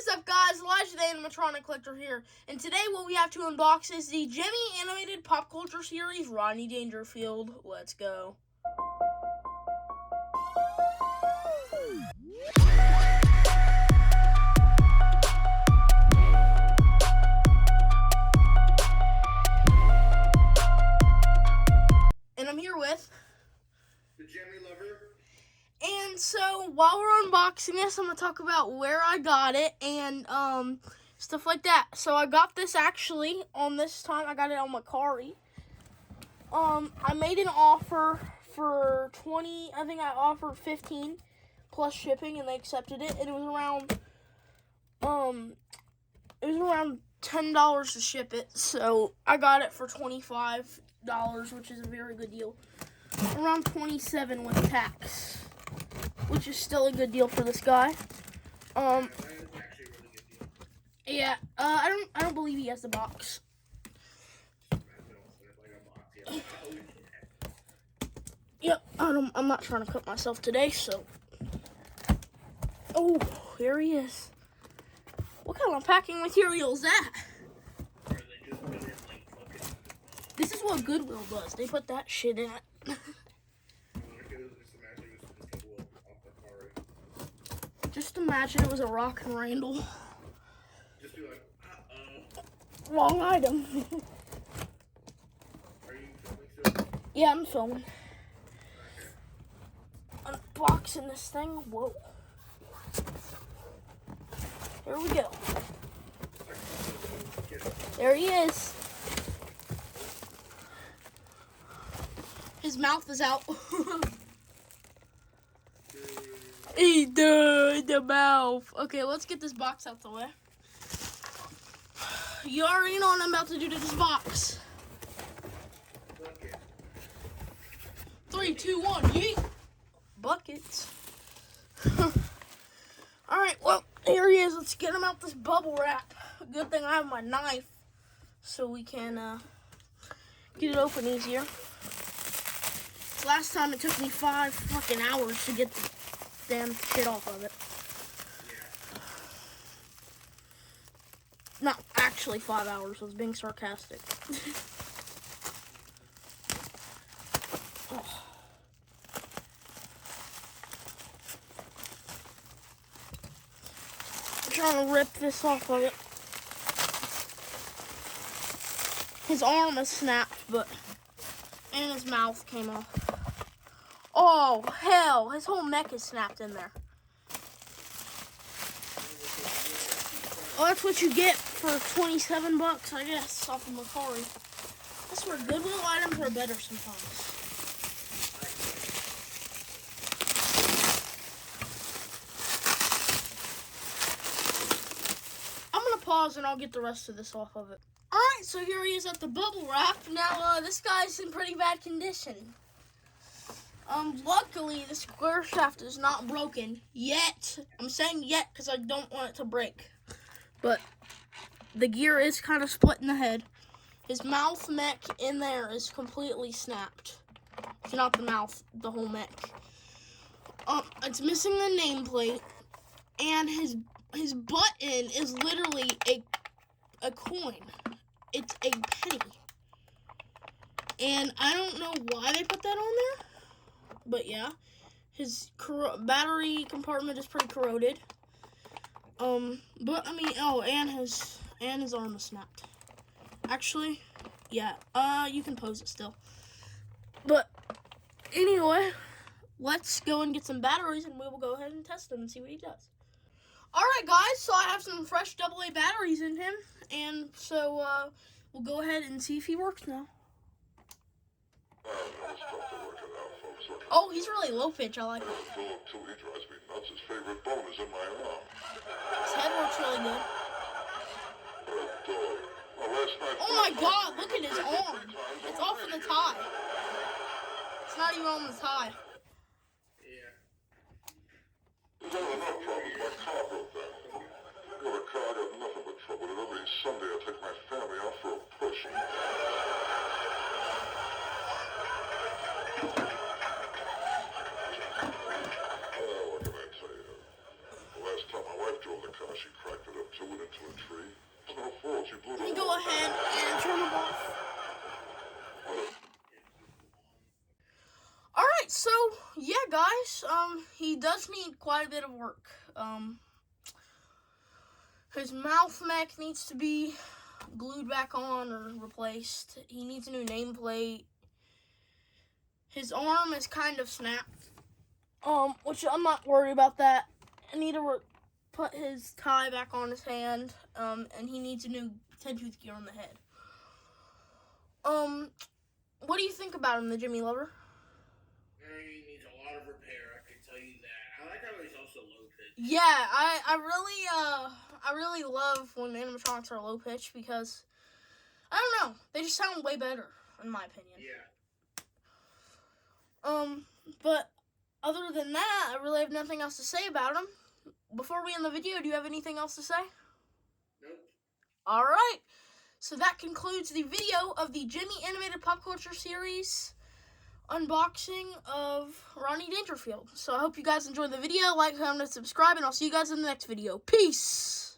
What is up, guys? Elijah the Animatronic Collector here, and today what we have to unbox is the Gemmy animated pop culture series, Rodney Dangerfield. Let's go. And I'm here with the Gemmy lover. And so, while we're unboxing this, I'm going to talk about where I got it and stuff like that. So, I got this actually on this time. I got it on Macari. I made an offer for 20, I think I offered 15 plus shipping, and they accepted it. And it was around $10 to ship it. So, I got it for $25, which is a very good deal. Around $27 with tax, which is still a good deal for this guy. Yeah, I don't believe he has the box. Yep, I'm not trying to cut myself today, so. Oh, here he is. What kind of packing material is that? This is what Goodwill does. They put that shit in it. Just imagine it was a Rock and Randall. Just be like, Wrong item. Are you filming still? Yeah, I'm filming. Unboxing this thing. Whoa. Here we go. There he is. His mouth is out. The mouth. Okay, let's get this box out the way. You already know what I'm about to do to this box. 3, 2, 1, yeet. Buckets. Alright, well, here he is. Let's get him out this bubble wrap. Good thing I have my knife so we can get it open easier. Last time it took me 5 fucking hours to get the damn shit off of it. Not actually 5 hours, I was being sarcastic. Oh. I'm trying to rip this off of it. His arm is snapped, and his mouth came off. Oh, hell. His whole neck is snapped in there. Oh, that's what you get for $27, I guess, off of Macari. I swear, Goodwill items are better sometimes. I'm going to pause and I'll get the rest of this off of it. Alright, so here he is at the bubble wrap. Now, this guy's in pretty bad condition. Luckily, the square shaft is not broken yet. I'm saying yet because I don't want it to break. But the gear is kind of split in the head. His mouth mech in there is completely snapped. It's not the mouth, the whole mech. It's missing the nameplate, and his button is literally a coin. It's a penny. And I don't know why they put that on there. But yeah, his battery compartment is pretty corroded. But I mean, oh, and his arm is snapped. Actually, yeah. You can pose it still. But anyway, let's go and get some batteries, and we will go ahead and test them and see what he does. All right, guys. So I have some fresh AA batteries in him, and so we'll go ahead and see if he works now. Oh, he's really low pitch. I like it. Philip too, he drives me nuts. His favorite bone is in my arm. His head works really good. Oh my God! Look at his arm. It's off of the tie. It's not even on the tie. Yeah. There's only enough problems. My car broke down. I got a car, I got nothing but trouble with it. Every Sunday I take my family out for a push. What can I tell you? The last time my wife drove the car, she cracked it he does need quite a bit of work. His mouth mech needs to be glued back on or replaced. He needs a new nameplate. His arm is kind of snapped, which I'm not worried about that. I need to put his tie back on his hand, and he needs a new 10-tooth gear on the head. What do you think about him, the Gemmy lover? He needs a lot of repair, I can tell you that. I like how he's also low pitch. Yeah, I really love when animatronics are low pitch because I don't know, they just sound way better in my opinion. Yeah. But other than that, I really have nothing else to say about him. Before we end the video, do you have anything else to say? Nope. All right. So that concludes the video of the Gemmy Animated Pop Culture Series unboxing of Rodney Dangerfield. So I hope you guys enjoyed the video. Like, comment, and subscribe, and I'll see you guys in the next video. Peace!